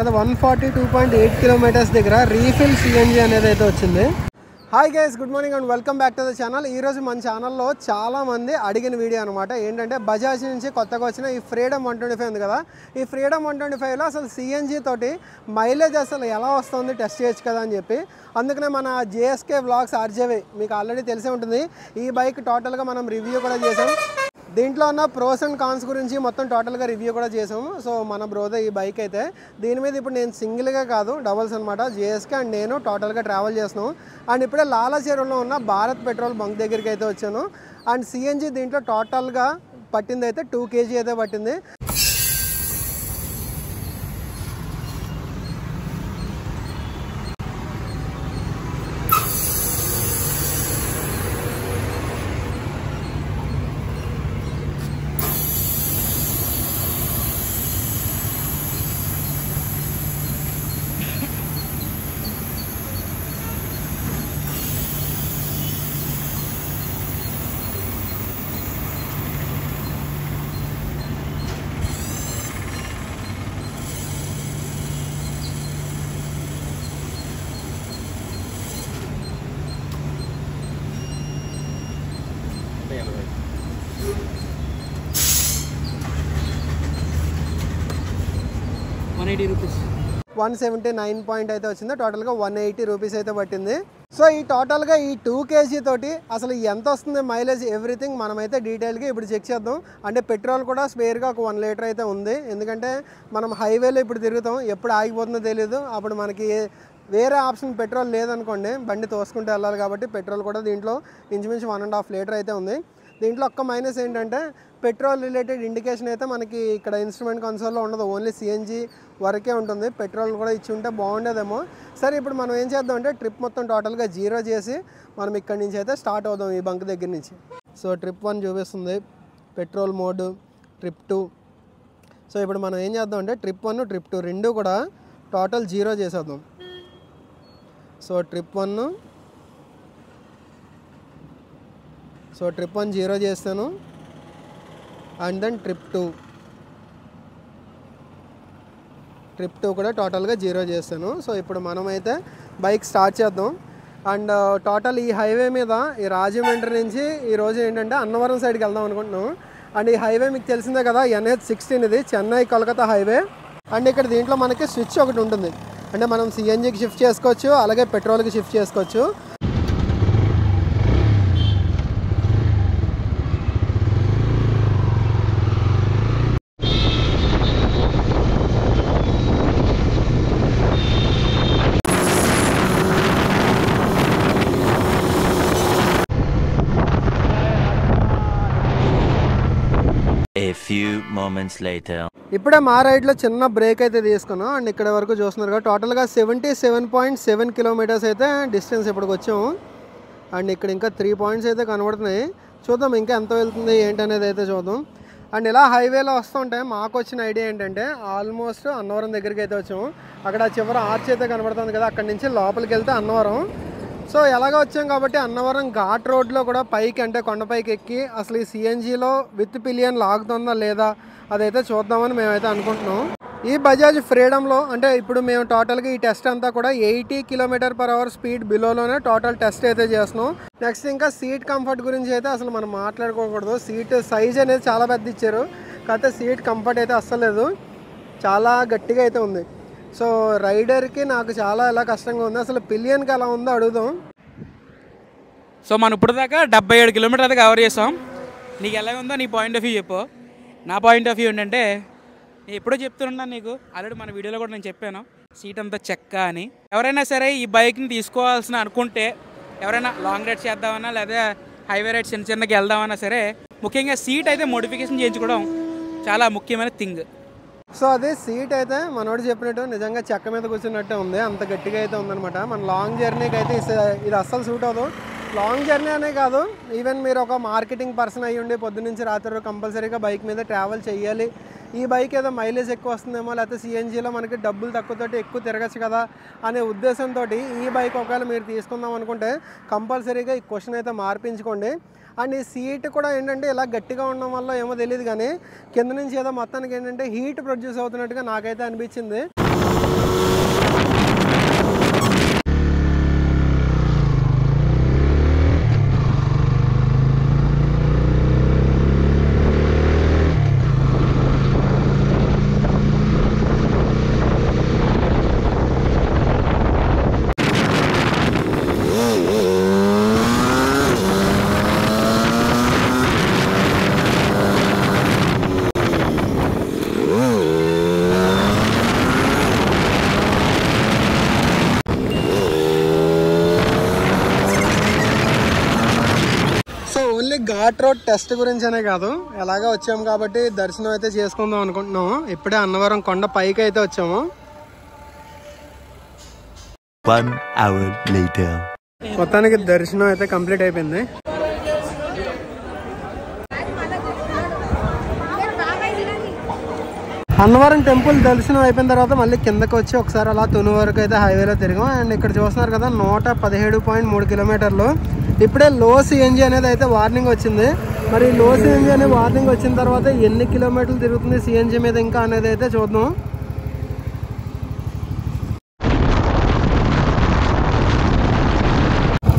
కదా 142.8 కిలోమీటర్స్ దగ్గర refill CNG అనేది అయితే వచ్చింది. Hi guys, good morning and welcome back to the channel. ఈరోజు మన ఛానల్లో చాలామంది అడిగిన వీడియో అనమాట. ఏంటంటే బజాజ్ నుంచి కొత్తగా వచ్చిన ఈ ఫ్రీడమ్ 125 ఉంది కదా, ఈ ఫ్రీడమ్ 125లో అసలు సిఎన్జి తోటి మైలేజ్ అసలు ఎలా వస్తుంది టెస్ట్ చేయొచ్చు కదా అని చెప్పి, అందుకనే మన జేఎస్కే వ్లాగ్స్ ఆర్జేవి మీకు ఆల్రెడీ తెలిసే ఉంటుంది. ఈ బైక్ టోటల్గా మనం రివ్యూ కూడా చేసాం. దీంట్లో ఉన్న ప్రోస్ అండ్ కాన్స్ గురించి మొత్తం టోటల్గా రివ్యూ కూడా చేసాము. సో మన బ్రోదే ఈ బైక్ అయితే. దీని మీద ఇప్పుడు నేను సింగిల్గా కాదు, డబల్స్ అనమాట. జేఎస్కే అండ్ నేను టోటల్గా ట్రావెల్ చేస్తున్నాం. అండ్ ఇప్పుడే లాలా చెరువులో ఉన్న భారత్ పెట్రోల్ బంక్ దగ్గరికి అయితే వచ్చాను. అండ్ సిఎన్జి దీంట్లో టోటల్గా పట్టింది అయితే 2 kg అయితే పట్టింది. రూపీస్ 179 పాయింట్ అయితే వచ్చింది. టోటల్గా 180 రూపీస్ అయితే పట్టింది. సో ఈ టోటల్గా ఈ 2 kg తోటి అసలు ఎంత వస్తుంది మైలేజ్, ఎవ్రీథింగ్ మనమైతే డీటెయిల్గా ఇప్పుడు చెక్ చేద్దాం. అంటే పెట్రోల్ కూడా స్పేర్గా ఒక 1 లీటర్ అయితే ఉంది. ఎందుకంటే మనం హైవేలో ఇప్పుడు తిరుగుతాం, ఎప్పుడు ఆగిపోతుందో తెలియదు. అప్పుడు మనకి వేరే ఆప్షన్ పెట్రోల్ లేదనుకోండి, బండి తోసుకుంటూ వెళ్ళాలి. కాబట్టి పెట్రోల్ కూడా దీంట్లో ఇంచుమించు 1.5 లీటర్ అయితే ఉంది. దీంట్లో ఒక్క మైనస్ ఏంటంటే పెట్రోల్ రిలేటెడ్ ఇండికేషన్ అయితే మనకి ఇక్కడ ఇన్స్ట్రుమెంట్ కన్సోల్లో ఉండదు, ఓన్లీ సిఎన్జి వరకే ఉంటుంది. పెట్రోల్ కూడా ఇచ్చి ఉంటే బాగుండేదేమో. సరే, ఇప్పుడు మనం ఏం చేద్దాం అంటే ట్రిప్ మొత్తం టోటల్గా 0 చేసి మనం ఇక్కడి నుంచి అయితే స్టార్ట్ అవుదాం ఈ బంక్ దగ్గర నుంచి. సో ట్రిప్ 1 చూపిస్తుంది, పెట్రోల్ మోడ్, ట్రిప్ 2. సో ఇప్పుడు మనం ఏం చేద్దాం అంటే ట్రిప్ 1 ట్రిప్ 2 రెండు కూడా టోటల్ 0 చేసేద్దాం. సో ట్రిప్ 1 0 చేస్తాను. అండ్ దెన్ ట్రిప్ 2 కూడా టోటల్గా 0 చేస్తాను. సో ఇప్పుడు మనమైతే బైక్ స్టార్ట్ చేద్దాం. అండ్ టోటల్ ఈ హైవే మీద ఈ రాజమండ్రి నుంచి ఈరోజు ఏంటంటే అన్నవరం సైడ్కి వెళ్దాం అనుకుంటున్నాం. అండ్ ఈ హైవే మీకు తెలిసిందే కదా, NH16 ఇది చెన్నై కోల్కతా హైవే. అండ్ ఇక్కడ దీంట్లో మనకి స్విచ్ ఒకటి ఉంటుంది. అంటే మనం సిఎన్జికి షిఫ్ట్ చేసుకోవచ్చు, అలాగే పెట్రోల్కి షిఫ్ట్ చేసుకోవచ్చు. A few moments later. ఇప్పుడే మా రైడ్లో చిన్న బ్రేక్ అయితే తీసుకున్నాం. అండ్ ఇక్కడ వరకు చూస్తున్నారు కదా, టోటల్గా 77.7 కిలోమీటర్స్ అయితే డిస్టెన్స్ ఇప్పటికి వచ్చాము. అండ్ ఇక్కడ ఇంకా 3 పాయింట్స్ అయితే కనబడుతున్నాయి. చూద్దాం ఇంకా ఎంత వెళ్తుంది ఏంటనేది అయితే చూద్దాం. అండ్ ఇలా హైవేలో వస్తుంటే మాకు వచ్చిన ఐడియా ఏంటంటే ఆల్మోస్ట్ అన్నవరం దగ్గరికి అయితే వచ్చాము. అక్కడ చివరి ఆర్చ్ అయితే కనబడుతుంది కదా, అక్కడి నుంచి లోపలికి వెళ్తే అన్నవరం. సో ఎలాగ వచ్చాం కాబట్టి అన్నవరం ఘాట్ రోడ్లో కూడా పైకి అంటే కొండపైకి ఎక్కి అసలు ఈ సిఎన్జిలో విత్ పిలియన్ లాగుతుందా లేదా అదైతే చూద్దామని మేమైతే అనుకుంటున్నాం. ఈ బజాజ్ ఫ్రీడమ్లో అంటే ఇప్పుడు మేము టోటల్గా ఈ టెస్ట్ అంతా కూడా 80 km/h స్పీడ్ బిలోలోనే టోటల్ టెస్ట్ అయితే చేస్తున్నాం. నెక్స్ట్ ఇంకా సీట్ కంఫర్ట్ గురించి అయితే అసలు మనం మాట్లాడుకోకూడదు. సీట్ సైజ్ అనేది చాలా పెద్ద ఇచ్చారు, కాకపోతే సీట్ కంఫర్ట్ అయితే అస్సలు లేదు, చాలా గట్టిగా అయితే ఉంది. సో రైడర్కి నాకు చాలా ఎలా కష్టంగా ఉంది. అసలు పిలియన్కి ఎలా ఉందో అడుగుదాం. సో మనం ఇప్పుడు దాకా 77 కిలోమీటర్ అయితే కవర్ చేసాం. నీకు ఎలా ఉందో నీ పాయింట్ ఆఫ్ వ్యూ చెప్పు. నా పాయింట్ ఆఫ్ వ్యూ ఏంటంటే, నేను ఎప్పుడో చెప్తున్నాను నీకు, ఆల్రెడీ మన వీడియోలో కూడా నేను చెప్పాను, సీట్ అంతా చెక్క అని. ఎవరైనా సరే ఈ బైక్ని తీసుకోవాల్సిన అనుకుంటే, ఎవరైనా లాంగ్ రైడ్ చేద్దామన్నా లేదా హైవే రైడ్ చిన్నకి వెళ్దామన్నా సరే, ముఖ్యంగా సీట్ అయితే మోడిఫికేషన్ చేయించుకోవడం చాలా ముఖ్యమైన థింగ్. సో అదే సీట్ అయితే మనోడు చెప్పినట్టు నిజంగా చెక్క మీద కూర్చున్నట్టే ఉంది, అంత గట్టిగా అయితే ఉందన్నమాట. మన లాంగ్ జర్నీకి అయితే ఇది అస్సలు సూట్ అవ్వదు. లాంగ్ జర్నీ అనే కాదు, ఈవెన్ మీరు ఒక మార్కెటింగ్ పర్సన్ అయ్యి ఉండి పొద్దున్నుంచి రాత్రి కంపల్సరీగా బైక్ మీద ట్రావెల్ చేయాలి, ఈ బైక్ ఏదో మైలేజ్ ఎక్కువ వస్తుందేమో లేకపోతే సిఎన్జిలో మనకి డబ్బులు తక్కువతోటి ఎక్కువ తిరగచ్చు కదా అనే ఉద్దేశంతో ఈ బైక్ ఒకవేళ మీరు తీసుకుందాం అనుకుంటే కంపల్సరీగా ఈ క్వశ్చన్ అయితే మార్పించుకోండి. అండ్ ఈ సీట్ కూడా ఏంటంటే ఇలా గట్టిగా ఉండడం వల్ల ఏమో తెలియదు కానీ కింద నుంచి ఏదో మొత్తానికి ఏంటంటే హీట్ ప్రొడ్యూస్ అవుతున్నట్టుగా నాకైతే అనిపించింది. ఓన్లీ ఘాట్ రోడ్ టెస్ట్ గురించనే కాదు, ఎలాగా వచ్చాము కాబట్టి దర్శనం అయితే చేసుకుందాం అనుకుంటున్నాము. ఇప్పుడే అన్నవరం కొండ పైకి అయితే వచ్చాము. 1 hour later. మొత్తానికి దర్శనం అయితే కంప్లీట్ అయిపోయింది. అన్నవరం టెంపుల్ దర్శనం అయిపోయిన తర్వాత మళ్ళీ కిందకి వచ్చి ఒకసారి అలా తుని వరకు అయితే హైవేలో తిరిగాం. అండ్ ఇక్కడ చూస్తున్నారు కదా 117.3 కిలోమీటర్లు. ఇప్పుడే లో సిఎన్జి అనేది అయితే వార్నింగ్ వచ్చింది. మరి లో సిఎన్జి అనే వార్నింగ్ వచ్చిన తర్వాత ఎన్ని కిలోమీటర్లు తిరుగుతుంది సిఎన్జి మీద ఇంకా అనేది అయితే చూద్దాం.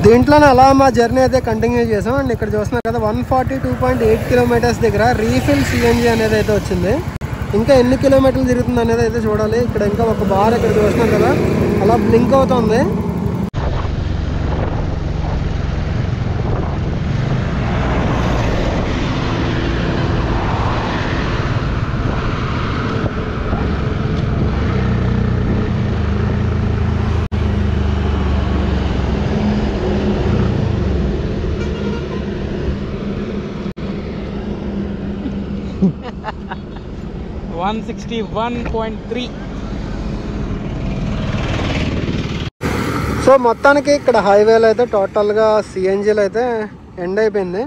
దీంట్లోనే అలా మా జర్నీ అయితే కంటిన్యూ చేసాం. అండ్ ఇక్కడ చూస్తున్నారు కదా 142.8 కిలోమీటర్స్ దగ్గర రీఫిల్ సిఎన్జి అనేది అయితే వచ్చింది. ఇంకా ఎన్ని కిలోమీటర్లు తిరుగుతుంది అనేది అయితే చూడాలి. ఇక్కడ ఇంకా ఒక బార్ ఇక్కడ చూస్తున్నారు కదా అలా బ్లింక్ అవుతుంది. సో మొత్తానికి ఇక్కడ హైవేలో అయితే టోటల్గా సిఎన్జీలో అయితే ఎండ్ అయిపోయింది.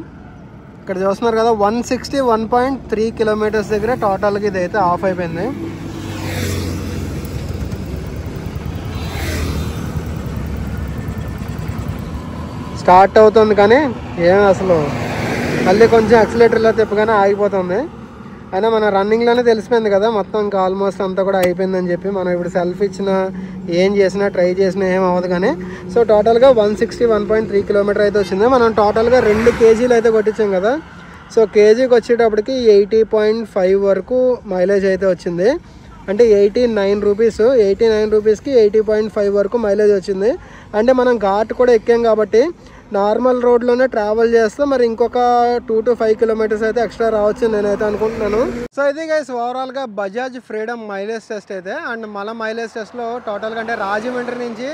ఇక్కడ చూస్తున్నారు కదా 161.3 కిలోమీటర్స్ దగ్గర టోటల్గా ఇది అయితే ఆఫ్ అయిపోయింది. స్టార్ట్ అవుతుంది కానీ ఏం అసలు మళ్ళీ కొంచెం యాక్సిలేటర్లో తిప్పగానే ఆగిపోతుంది. అయినా మన రన్నింగ్లోనే తెలిసిపోయింది కదా మొత్తం ఇంకా ఆల్మోస్ట్ అంతా కూడా అయిపోయిందని చెప్పి. మనం ఇప్పుడు సెల్ఫ్ ఇచ్చినా ఏం చేసినా ట్రై చేసినా ఏం అవ్వదు కానీ. సో టోటల్గా 161.3 కిలోమీటర్ అయితే వచ్చింది. మనం టోటల్గా 2 కేజీలు అయితే కొట్టించాం కదా. సో కేజీకి వచ్చేటప్పటికి 80.5 వరకు మైలేజ్ అయితే వచ్చింది. అంటే 89 రూపీస్, 89 రూపీస్కి 80.5 వరకు మైలేజ్ వచ్చింది. అంటే మనం ఘాట్ కూడా ఎక్కాం కాబట్టి నార్మల్ రోడ్లోనే ట్రావెల్ చేస్తే మరి ఇంకొక 2 to 5 కిలోమీటర్స్ అయితే ఎక్స్ట్రా రావచ్చు నేనైతే అనుకుంటున్నాను. సో ఇది గైస్ ఓవరాల్గా బజాజ్ ఫ్రీడమ్ మైలేజ్ టెస్ట్ అయితే. అండ్ మన మైలేజ్ టెస్ట్లో టోటల్గా అంటే రాజమండ్రి నుంచి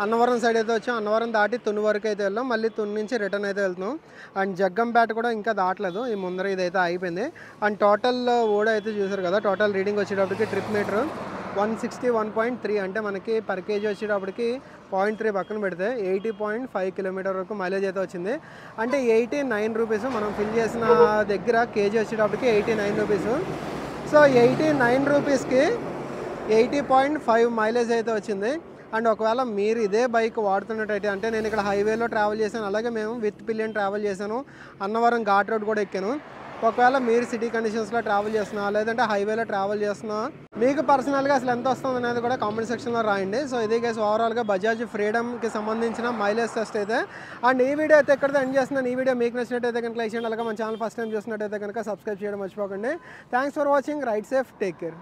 అన్నవరం సైడ్ అయితే వచ్చాం. అన్నవరం దాటి తుని వరకు అయితే వెళ్ళాం. మళ్ళీ తుని నుంచి రిటర్న్ అయితే వెళ్తున్నాం. అండ్ జగ్గంపేట కూడా ఇంకా దాటలేదు, ఈ ముందర ఇదైతే అయిపోయింది. అండ్ టోటల్ ఓడ అయితే చూసారు కదా, టోటల్ రీడింగ్ వచ్చేటప్పటికి ట్రిప్ మీటర్ 161.3 అంటే మనకి పర్ కేజీ వచ్చేటప్పటికి 0.3 పక్కన పెడితే 80.5 కిలోమీటర్ వరకు మైలేజ్ అయితే వచ్చింది. అంటే 89 రూపీస్ మనం ఫిల్ చేసిన దగ్గర కేజీ వచ్చేటప్పటికి 89 రూపీస్. సో 89 రూపీస్కి 80.5 మైలేజ్ అయితే వచ్చింది. అండ్ ఒకవేళ మీరు ఇదే బైక్ వాడుతున్నట్టయితే, అంటే నేను ఇక్కడ హైవేలో ట్రావెల్ చేశాను, అలాగే మేము విత్ పిలియన్ ట్రావెల్ చేశాను, అన్నవరం ఘాట్ రోడ్ కూడా ఎక్కాను. ఒకవేళ మీరు సిటీ కండిషన్స్లో ట్రావెల్ చేస్తున్నా లేదంటే హైవేలో ట్రావెల్ చేస్తున్నా మీకు పర్సనల్గా అసలు ఎంత వస్తుంది అనేది కూడా కామెంట్ సెక్షన్లో రాయండి. సో ఇదే గైస్ ఓవరాల్గా బజాజ్ ఫ్రీడమ్కి సంబంధించిన మైలేజ్ టెస్ట్ అయితే. అండ్ ఈ వీడియో అయితే ఎక్కడితో ఎండ్ చేస్తున్నాను. ఈ వీడియో మీకు నచ్చినట్టయితే కనుక లైక్ చేయండి. అలాగే మన ఛానల్ ఫస్ట్ టైం చూసినట్టయితే కనుక సబ్స్క్రైబ్ చేయడం మర్చిపోకండి. Thanks for watching. Right safe, take care.